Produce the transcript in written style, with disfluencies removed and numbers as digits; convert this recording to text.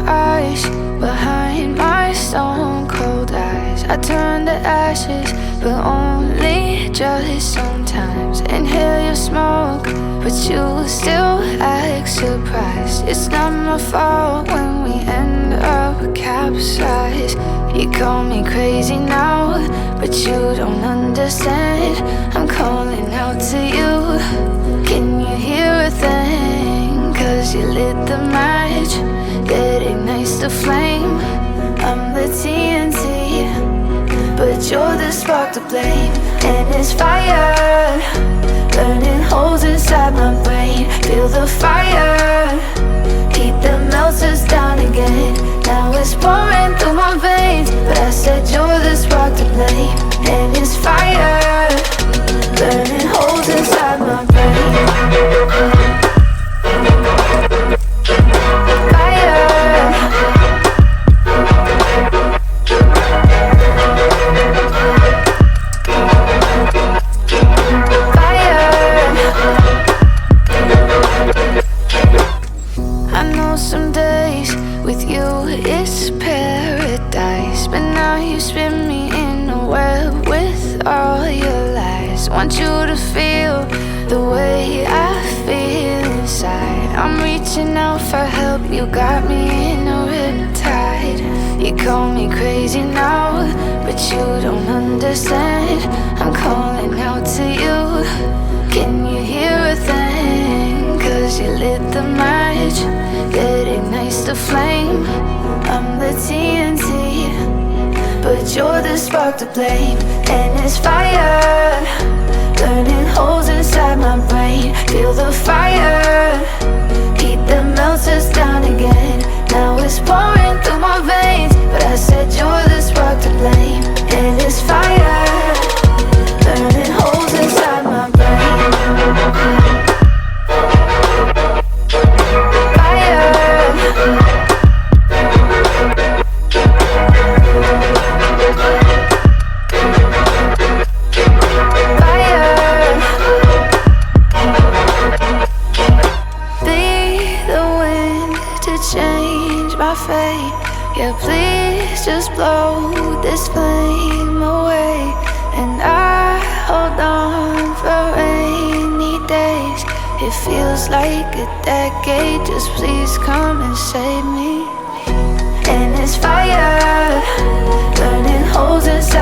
eyes behind my stone cold eyes. I turn to ashes, but only just sometimes. Inhale your smoke, but you still act surprised. It's not my fault when we end up capsized. You call me crazy now, but you don't understand. I'm calling out to you. Can you hear a thing? 'Cause you lit the match that ignites the flame. I'm the TNT, but you're the spark to blame. And it's fire, burning holes inside my brain. Feel the fire, heat that melts us down again. Now it's pouring through my veins, but I said you're the spark to blame. And it's fire, burning holes inside my brain. Some days with you it's paradise, but now you spin me in a web with all your lies. Want you to feel the way I feel inside. I'm reaching out for help, you got me in a riptide. You call me crazy now, but you don't understand. I'm calling out to you. Can you hear a thing? 'Cause you lit the match that ignites the flame. I'm the TNT, but you're the spark to blame. And it's fire, burning holes inside my brain. Feel the fire, heat that melts us down again. Now it's pouring through my veins, but I said you're the spark to blame. And it's fire, burning holes inside my brain. Yeah, please just blow this flame away. And I hold on for rainy days. It feels like a decade, just please come and save me. And it's fire, burning holes inside